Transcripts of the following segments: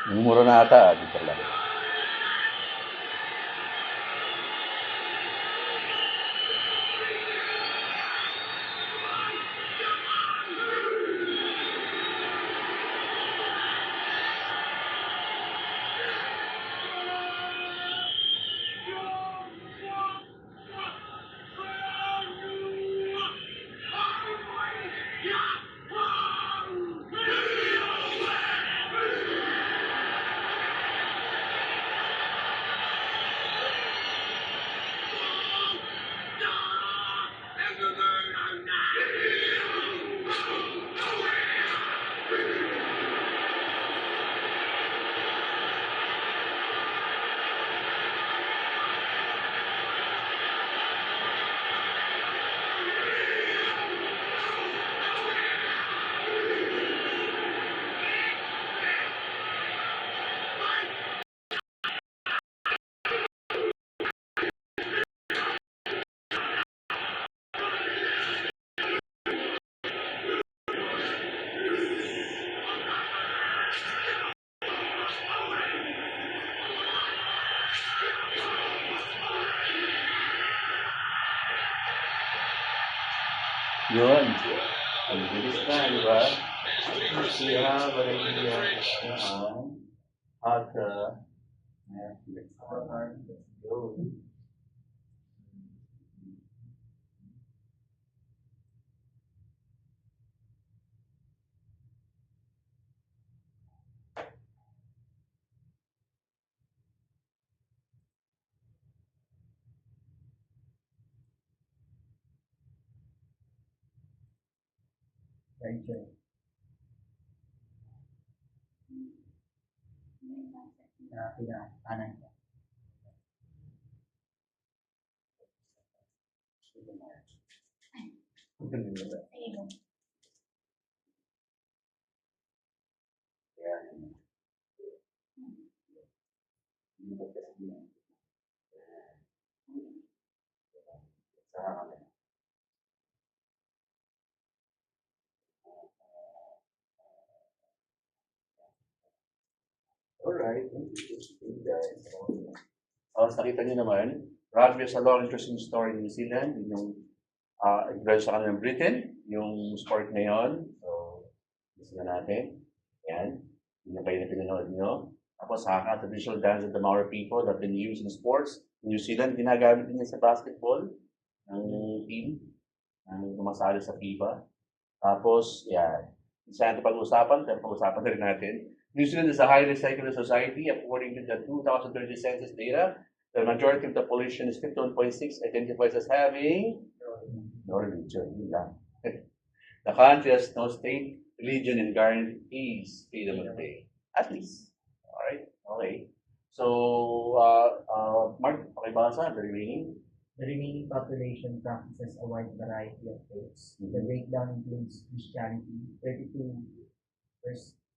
Mura na ata, dito lang. Yun. Ang bilis na, di ba? Siya, Valeria, at, let's go. Thank you. Pinakanan ko. Alright, thank you guys. Nakita niyo naman, rugby is a long interesting story in New Zealand, yung influence sa kanila ng Britain, yung sport ngayon. So, gusto na natin. Yan. Yun yung kayo na pinanood nyo. Tapos, haka, traditional dance of the Maori people that been used in sports. In New Zealand, ginagamit din sa basketball ng team, ng tumasali sa FIBA. Tapos, yan. Isa na pag-usapan, pero pag-usapan na rin natin. New Zealand is a highly secular society. According to the 2030 census data, the majority of the population is 51.6 identifies as having no religion. The country has no state, religion, and guarantees freedom of faith. At least. Alright? Okay. So, Mark, pakibasa, the remaining. The remaining population practices a wide variety of faiths. The breakdown includes Christianity,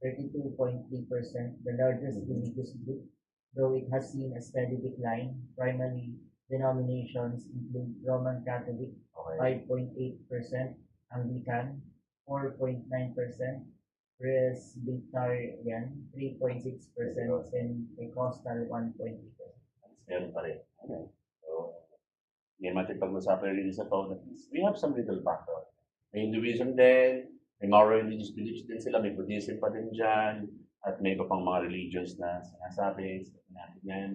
32.3%, the largest religious group, though it has seen a steady decline. Primary denominations include Roman Catholic, 5.8%, Anglican, 4.9%, Presbyterian, 3.6%, and Pentecostal, 1.8%. Meron pa rin. Okay. So, hindi natin pag-usapan rin sa phone. At least we have some little background. May Hinduism din, may Maori religious beliefs din sila, may Buddhism pa din dyan, at may iba pang mga religions na sinasabi, natin yan.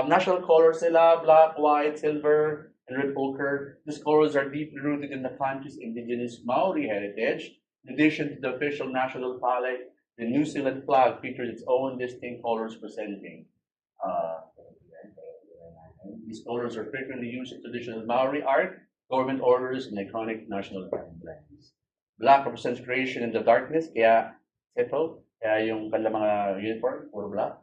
National colors nila, black, white, silver, and red ochre. These colors are deeply rooted in the country's indigenous Maori heritage. In addition to the official national flag, the New Zealand flag features its own distinct colors presenting. These colors are frequently used in traditional Maori art, government orders, and iconic national emblems. Black represents creation in the darkness, kaya ito, kaya yung kanilang mga uniform, puro black.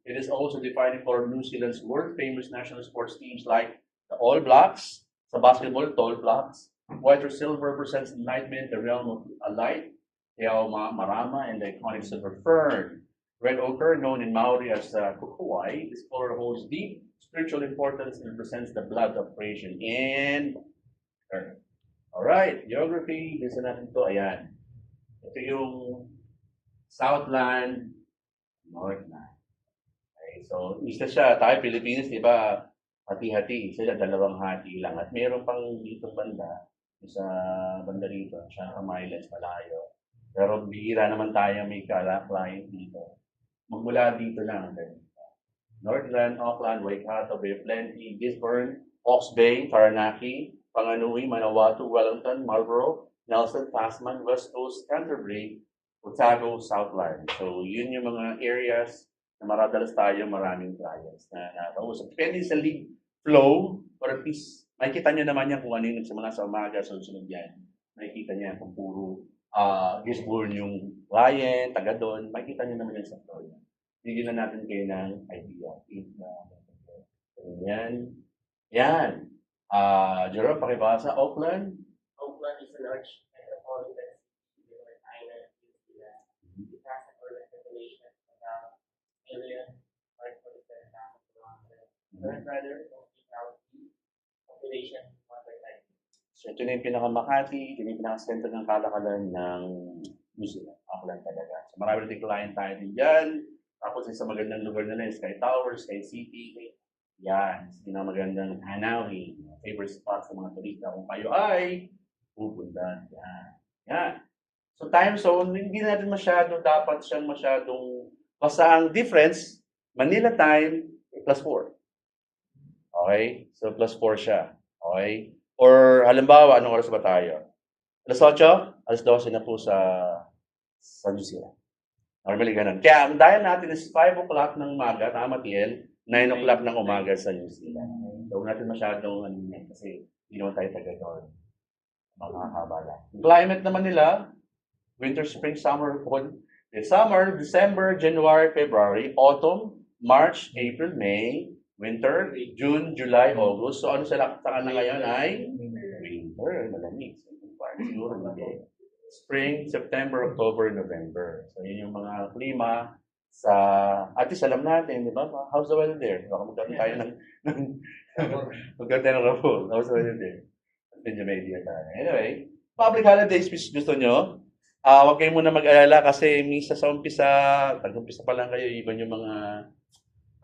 It is also defining for New Zealand's world-famous national sports teams like the All Blacks, sa basketball, Tall Blacks. White or silver represents enlightenment, the realm of a light, kaya marama, and the iconic silver fern. Red ochre, known in Maori as kukuai, this color holds deep spiritual importance and represents the blood of creation and earth. Alright, geography, listen natin to, ayan. Ito yung Southland, North na. Okay, so isa siya, tayo Pilipinas, di ba, hati-hati, sila dalawang hati lang. At meron pang dito banda, sa banda rito, siya miles malayo. Pero bihira naman tayo may client dito. Magmula dito lang. Northland, Auckland, Waikato, Bay of Plenty, Gisborne, Hawke's Bay, Taranaki, Panganui, Manawatu, Wellington, Marlborough, Nelson, Tasman, West Coast, Canterbury, Otago, Southland. So, yun yung mga areas na maradalas tayo maraming clients na nakausap. Depende sa lead flow, or at least, makikita nyo naman yan kung ano yung nagsimula sa umaga, sunod yan. Makikita niya kung puro Gisborne yung client, taga doon, makikita nyo naman yung sa flow yan. Bigyan na natin kayo ng idea. Yan. Yan. Jerome, pakibasa. Auckland. Auckland is a large metropolitan city with an island in New Zealand. It has an urban population of about 1,547,000 kilometers. Rather, mostly county population 1.9. So ito na yung pinaka-Makati, ito na yung pinaka-center ng kalakalan ng New Zealand. Auckland talaga. So marami natin client tayo din dyan. Tapos sa magandang lugar na Sky Tower, Sky City. Yan. Sa magandang Hanawi. Favorite spot sa mga turista. Kung kayo ay pupunta. Yan. Yan. So time zone, hindi natin dapat siyang masyadong, basta ang difference, Manila time, plus 4. Okay? So plus 4 siya. Okay? Or halimbawa, anong oras ba tayo? Alas 8? Alas 12 na po sa New Zealand. Normally ganun. Kaya ang dial natin is 5 o'clock ng umaga, tama TL, 9 o'clock ng umaga sa New Zealand. So, huwag natin masyadong kasi hindi naman tayo taga doon. Makakabala. Climate naman nila, winter, spring, summer, fall. Summer, December, January, February, autumn, March, April, May, winter, June, July, August. So ano sa kanila ngayon ay winter, malamig. Siguro hindi. Spring, September, October, November. So, yun yung mga klima sa, at least alam natin, di ba? How's the weather there? Baka magkaroon tayo magkaroon tayo ng rapport. How's the weather there? Medyo may idea tayo. Anyway, public holidays, which gusto nyo, huwag kayo muna mag-alala kasi misa sa umpisa, tag-umpisa pa lang kayo, even yung mga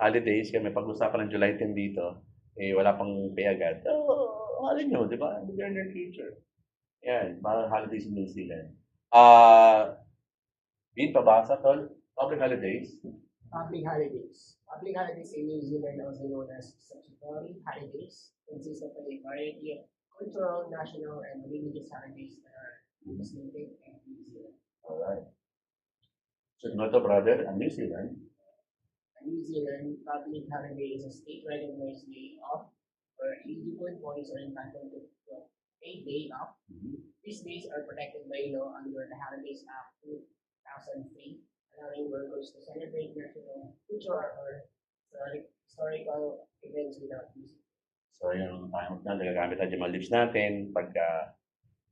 holidays, kaya may pag-usapan ng July 10 dito, wala pang pay agad. Alin nyo, di ba? We're in your future. Yan, mga holidays in New Zealand. Bin, pabasa, tol? Public holidays? Public holidays. Public holidays in New Zealand, also known as statutory holidays, consist of a variety of cultural, national, and religious holidays that are distinctive in New Zealand. Alright. So, ano to, brother? New Zealand? New Zealand, public holiday is a state-recognized day off where eligible employees are entitled to a day off. These days are protected by law under the Holidays Act 2003, allowing workers to celebrate national, cultural, or historical events without music. So, yung time na nagagamit natin yung mga lips natin pagka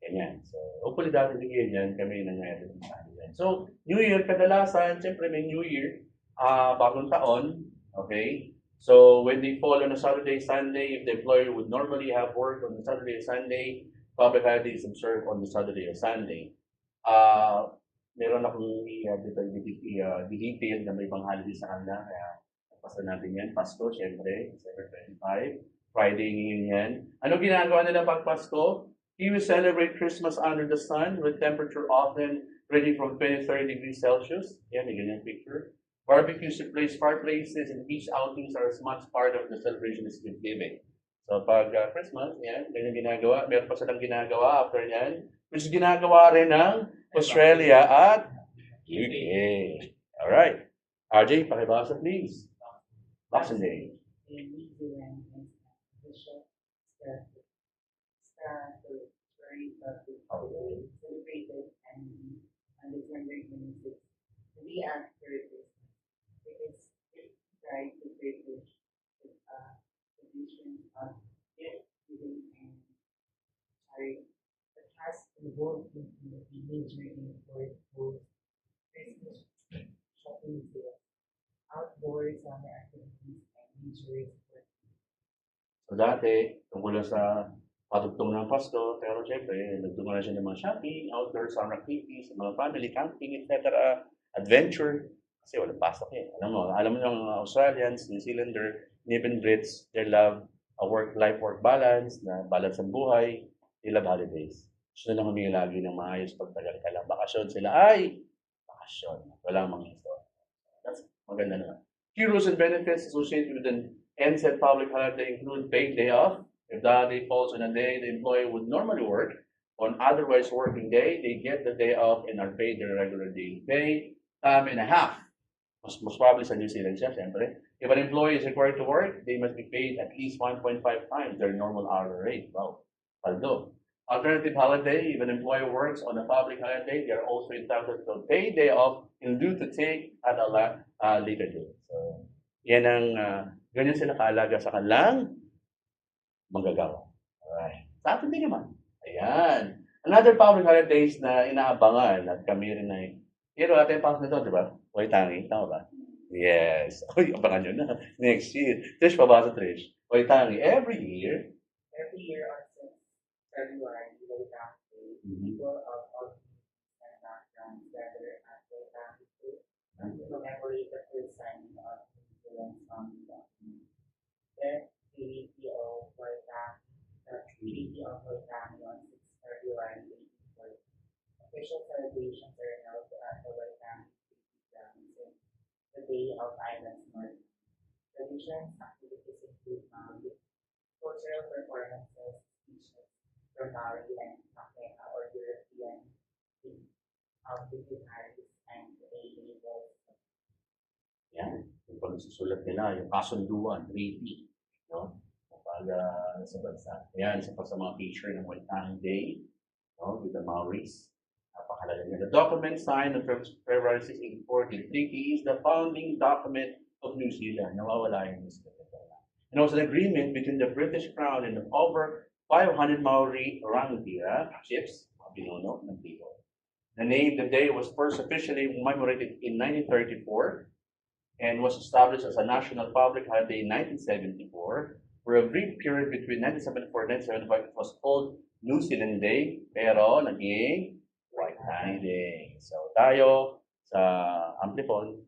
ganyan. So, hopefully dati bigyan yan, kami nangyayari sa atin. So, New Year, kadalasan, siyempre may New Year, bagong taon, okay? So, when they fall on a Saturday, Sunday, if the employer would normally have work on the Saturday, Sunday, public holiday is observed on the Saturday or Sunday. Meron akong detail na may ibang holiday sa kanila, kaya pasa natin yan. Pasko, syempre, December 25. Friday ngayon yan. Ano ginagawa nila pag Pasko? He will celebrate Christmas under the sun with temperature often ranging from 20-30 degrees Celsius. Yan, may ganyan picture. Barbecues to place, fireplaces, and beach outings are as much part of the celebration as gift giving. So pag Christmas, yan, ganyan ginagawa. Meron pa silang ginagawa after yan, which ginagawa rin ng Australia at UK. Alright. RJ, pakibasa please. Boxing Day. In New Zealand, official celebrated annually on December 26th. The day after Christmas. It is right to privilege with a tradition of gift giving and charity that has involved in the major import both Christmas shopping sales, outdoor summer activities, and leisure sports. So dati, tungkol lang sa patugtong ng Pasko, pero syempre, nagtungo na siya ng mga shopping, outdoor summer activities, mga family camping, etc., adventure. Kasi walang pasok eh. Alam mo yung Australians, New Zealander, and even Brits, they love a work-life-work balance, na balance ang buhay, they love holidays. Gusto nilang humingi lagi ng maayos pagtagal ka lang. Bakasyon sila, ay, bakasyon. Walang mga ito. That's maganda naman. Key rules and benefits associated with an NZ public holiday include paid day off. If the holiday falls on a day the employee would normally work, on otherwise working day, they get the day off and are paid their regular daily pay, time and a half. Most probably sa New Zealand siya, siyempre. If an employee is required to work, they must be paid at least 1.5 times their normal hourly rate. Wow. Although, alternative holiday, if an employee works on a public holiday, they are also entitled to a paid day off in lieu to take at a later date. So, yan ang, ganyan sila kaalaga sa kanilang manggagawa. Alright. Sa atin din naman. Ayan. Another public holidays na inaabangan at kami rin ay, pero atin pa na ito, di ba? Waitangi, tama ba? Yes. Uy, abangan nyo na. Next year. Trish, pabasa Trish. Waitangi, every year. Every year on February, Waitangi, people of all and backgrounds gather at Waitangi to commemorate the first signing of New Zealand's founding document. The Treaty of Waitangi, on 6 February 1840. Official celebrations are held at the Waitangi Treaty Grounds in the Bay of Islands North. Traditions, activities include cultural performances, speeches from Maori and Makena or European dignitaries, and a naval. Yan. Yung pagsusulat nila, yung kasunduan, treaty. No? Kapag sa bansa. Yan, isa pa sa mga feature ng Waitangi Day, no? With the Maoris. Napakalaga niya. The document signed on February 16, 1840, treaty is the founding document of New Zealand. Nawawala yung New Zealand. And it was an agreement between the British Crown and over 500 Maori Rangatira chiefs, Binono, and people. The name, the day was first officially commemorated in 1934 and was established as a national public holiday in 1974. For a brief period between 1974 and 1975, it was called New Zealand Day, pero naging Waitangi Day. So tayo sa Amplifon,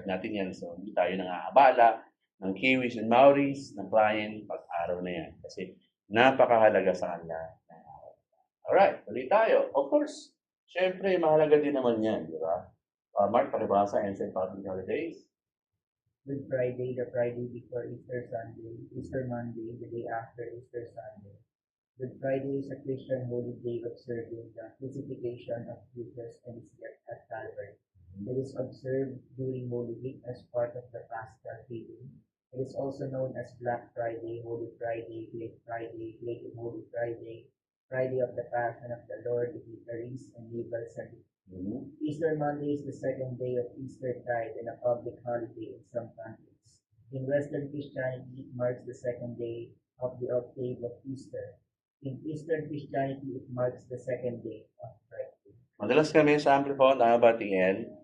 natin yan. So hindi tayo nangaabala ng Kiwis and Maoris, ng client, pag-araw na yan. Kasi napakahalaga sa kanila. Alright, tuloy tayo. Of course, syempre, mahalaga din naman yan, di ba? Mark, pakibasa, NZ Public Holidays. Good Friday, the Friday before Easter Sunday, Easter Monday, the day after Easter Sunday. Good Friday is a Christian holy day observing the crucifixion of Jesus and his death at Calvary. It is observed during Holy Week as part of the Paschal feeding. It is also known as Black Friday, Holy Friday, Great Friday, Great and Holy Friday, Friday of the Passion of the Lord, Dignitaries, and Legal Sunday. Easter Monday is the second day of Eastertide and a public holiday in some countries. In Western Christianity, it marks the second day of the octave of Easter. In Eastern Christianity, it marks the second day of Friday. Madalas kami sa Amplifon, batiin,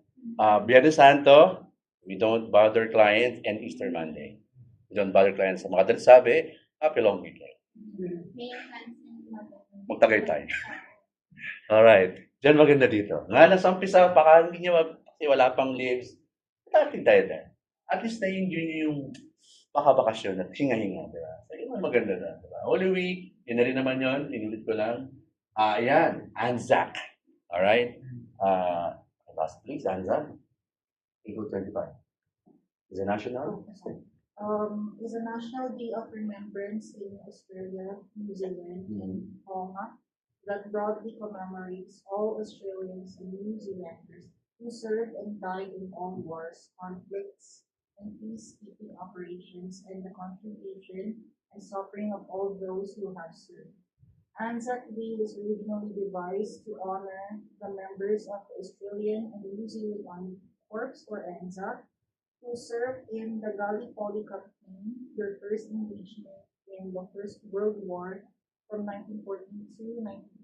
Biyernes Santo, we don't bother clients, and Easter Monday. We don't bother clients. Sa mga dalit sabi, happy long weekend. Magtagay-tay. Alright. Diyan maganda dito. Nga nasa umpisa, baka hindi nyo, kasi wala pang leaves, tating tayo din. At least na-enjoy nyo yung baka-bakasyon at hinga-hinga, di ba? So, yun ang maganda na, di ba? Holy Week, yun na rin naman yun, inulit ko lang. Ayan, Anzac. Alright? Last please, Anzac. April 25. Is it national? Is a national day of remembrance in Australia, New Zealand, and Tonga that broadly commemorates all Australians and New Zealanders who served and died in all wars, conflicts, and peacekeeping operations, and the contribution and suffering of all those who have served. Anzac Day was originally devised to honor the members of the Australian and New Zealand Army Corps, or ANZAC, who served in the Gallipoli campaign, their first engagement in the First World War from 1914 to 1918.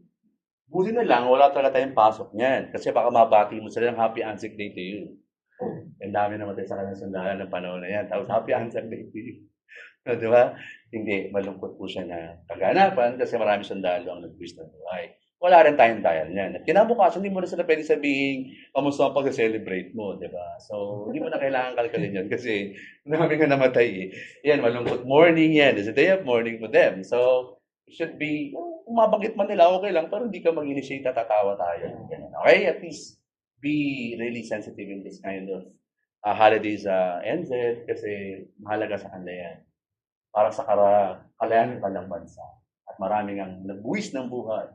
Buti na lang, wala talaga tayong pasok niyan. Kasi baka mabati mo sila ng Happy Anzac Day to you. Ang dami naman tayo sa kanilang sandalan ng panahon na yan. Tapos Happy Anzac Day to you. Di ba? Hindi, malungkot po siya na kaganapan kasi marami sundalo ang nag-wish ng buhay. wala rin tayong dial niyan. At kinabukasan, hindi mo rin sila pwede sabihin, kamusta ang pag-celebrate mo, di ba? So, hindi mo na kailangan kalkalin yun kasi marami nga namatay eh. Yan, malungkot morning yan. It's a day of mourning to them. So, it should be, kung mabanggit man nila, okay lang, pero hindi ka mag-initiate na tatawa tayo. Ganyan. Okay? At least, be really sensitive in this kind of holidays NZ kasi mahalaga sa kanila yan. Para sa kalayan ng kanilang bansa. At maraming ang nagbuwis ng buhay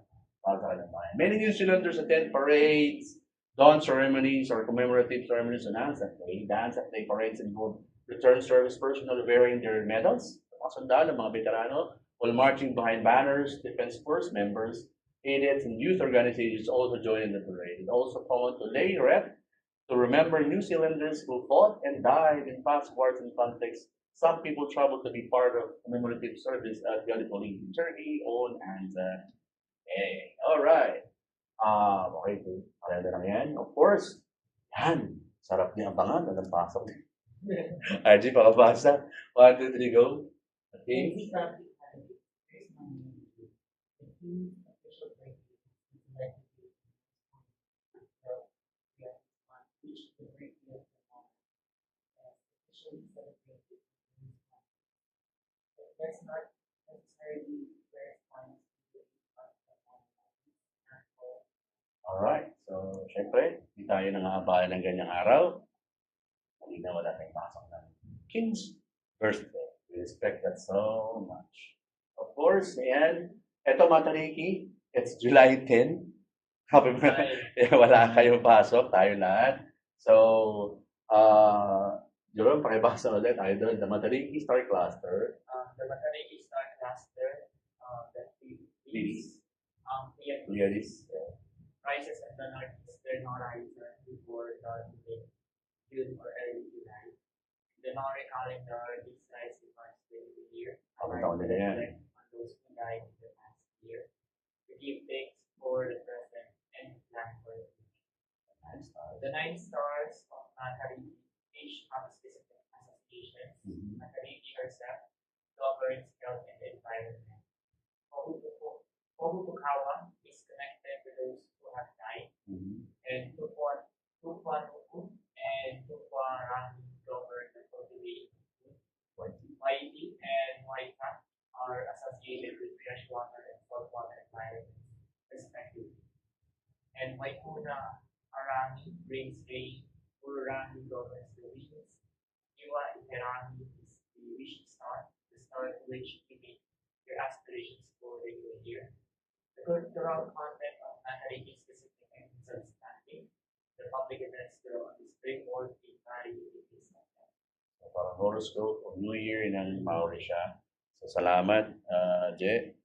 para sa kanilang bayan. Many New Zealanders attend parades, dawn ceremonies, or commemorative ceremonies on Anzac Day. The Anzac Day parades involve return service personnel wearing their medals, mga sundalo, mga veterano, while marching behind banners. Defense Force members, cadets, and youth organizations also join in the parade. It's also common to lay wreath to remember New Zealanders who fought and died in past wars and conflicts. Some people travel to be part of commemorative service at Gallipoli in Turkey on Anzac Day. All right. Okay, parada lang yan. Of course, yan. Sarap niya ang pangan. Walang pasok. RG, pakabasa. 1, 2, 3, go. Okay. Every country has its monument. The key official breakthrough is elected which the breakthrough of the monarch has officially celebrated in this month. But that's not necessarily corresponds to the monarch. Alright. So, syempre, hindi tayo nangaabala ng ganyang araw. Hindi na wala tayong pasok ng King's birthday. We respect that so much. Of course, ayan. Eto, Matariki, it's July 10. Happy birthday. Wala kayong pasok, tayo lahat. So, Jerome, pakibasa ulit tayo doon. The Matariki Star Cluster. The Matariki Star Cluster, that Please. clear Please. prices at the northeastern horizon before the June or early July. The Nori calendar is rising once during the year. Ang taon nila yan. On those who died in the past year. To give thanks for the present and plan for the future. The 9 stars of Matariki each have specific associations. Matariki herself governs health and environment. Ohutukawa is connected to those who have died, and Tupuanuku and Tupuarangi govern the cultivation of food. Waiti and Waita are associated with freshwater and saltwater environments, respectively. And Waikuna Arangi brings rain, Urangi governs the winds, Iwa Iherangi is the wishing star, the star to which you meet your aspirations for the new year. The cultural content of Matariki is specific and substantive. The public events grow on the spring world in Mari in this content. So, parang horoscope o New Year ng Maori siya. So, salamat, Je.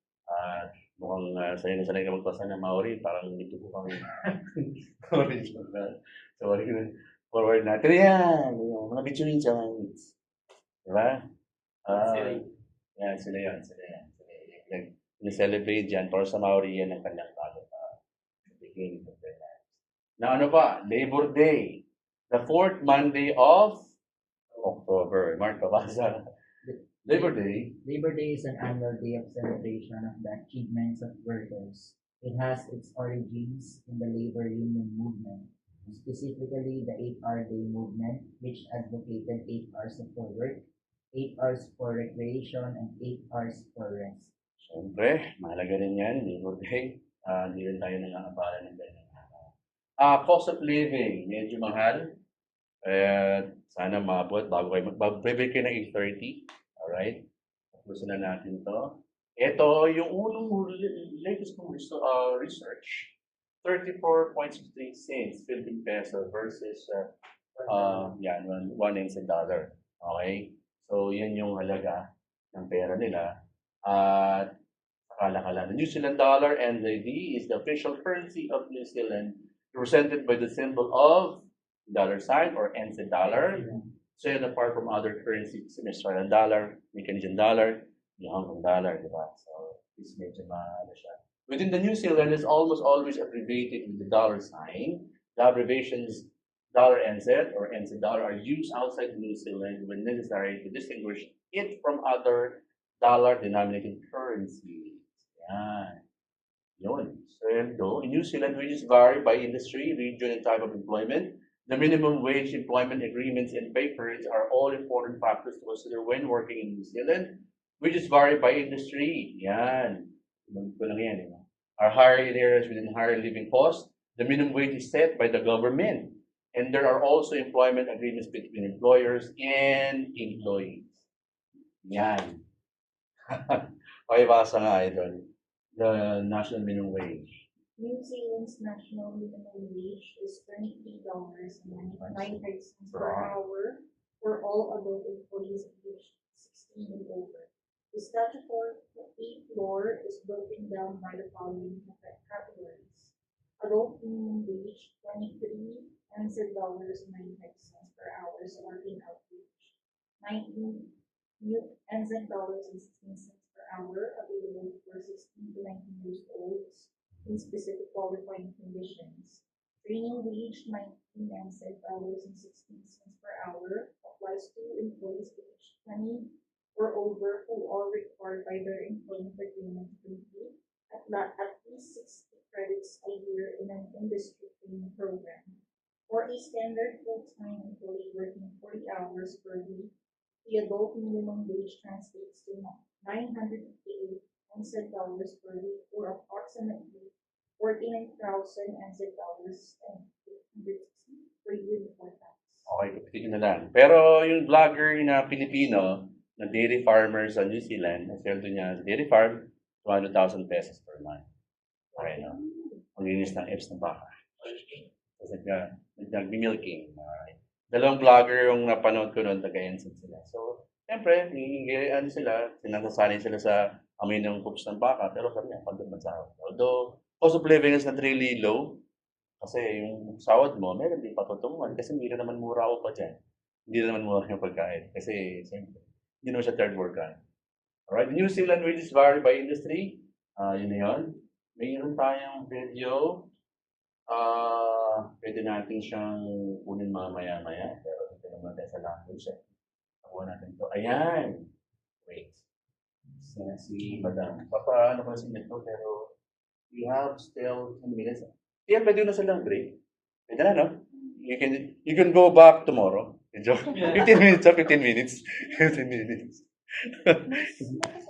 Mukhang sanay na sanay ka magpasa ng Maori. Parang dito ko kami. Maori journal. So, forward natin. Yan. Yung mga bituin Chinese. Diba? Yan, sila yan. Celebrate dyan. Para sa Maori yan ang kanyang bago pa. Beginning of their lives. Now, ano pa? Labor Day. The 4th Monday of October. Mark, pabasa. Labor Day. Labor Day is an annual day of celebration of the achievements of workers. It has its origins in the labor union movement, specifically the 8-hour day movement, which advocated 8 hours for work, 8 hours for recreation, and 8 hours for rest. Siyempre, mahalaga rin yan. Labor Day. Hindi rin tayo nangangabala ng ganyan. Cost of living, medyo mahal. Sana mabot bago kayo mag-prepare kayo ng 8:30. Alright? Gusto na natin to. Ito, yung unang latest kong research, 34.63 cents Philippine peso versus yan, 1 NZ dollar. Okay? So, yan yung halaga ng pera nila. At akala-kala, the New Zealand dollar, NZD, is the official currency of New Zealand, represented by the symbol of dollar sign or NZ dollar. So, yun, apart from other currencies, may Australian dollar, may Canadian dollar, may Hong Kong dollar, di ba? So, this medyo mahalo siya. Within the New Zealand, it's almost always abbreviated with the dollar sign. The abbreviations dollar NZ or NZ dollar are used outside New Zealand when necessary to distinguish it from other dollar-denominated currencies. Yan. Yun. Sweldo. In New Zealand, wages vary by industry, region, and type of employment. The minimum wage, employment agreements, and pay periods are all important factors to consider when working in New Zealand. Wages vary by industry. Yan. Ito lang yan. Are higher in areas within higher living costs. The minimum wage is set by the government. And there are also employment agreements between employers and employees. Yan. Okay, basa nga ito. The national minimum wage. New Zealand's national minimum wage is $23.99 per hour for all adult employees aged 16 and over. The statutory floor is broken down by the following categories. Adult minimum wage, $23.95 per hour starting outreach. $19.16 per hour available for 16 to 19 years old in specific qualifying conditions. Training wage, $19.16 per hour applies to employees aged 20 or over who are required by their employment agreement to complete at least 60 credits a year in an industry training program. For a standard full-time employee working 40 hours per week, the adult minimum wage translates to $988 per week, or approximately $49,000 per year before tax. Okay, kapitikin na lang. Pero yung vlogger na Pilipino, na dairy farmer sa New Zealand, ang sweldo niya sa dairy farm, 200,000 pesos per month. Okay, no? Ang linis ng EPS ng baka. Tapos nag-milking. Dalawang vlogger yung napanood ko noon, taga-ensign sila. So, siyempre, ano sila, sinasasanay sila sa amoy ng poops ng baka, pero sabi niya, pagod man sahod. Although, cost of living is not really low, kasi yung sahod mo, meron din patutungan, kasi hindi na naman mura ako pa dyan. Hindi na naman mura yung pagkain, kasi siyempre, hindi naman siya third world country. Alright, New Zealand wages vary by industry. Yun na yun. Mayroon tayong video. Pwede natin siyang kunin mamaya-maya. Pero dito naman tayo sa language. Nakuha natin ito. Ayan. Wait. Si Madam. Papaano ko si nito, pero we have still 10 minutes. Kaya pwede na silang break. Pwede na, no? You can go back tomorrow. 15 minutes. 15 minutes. 15 minutes. Mas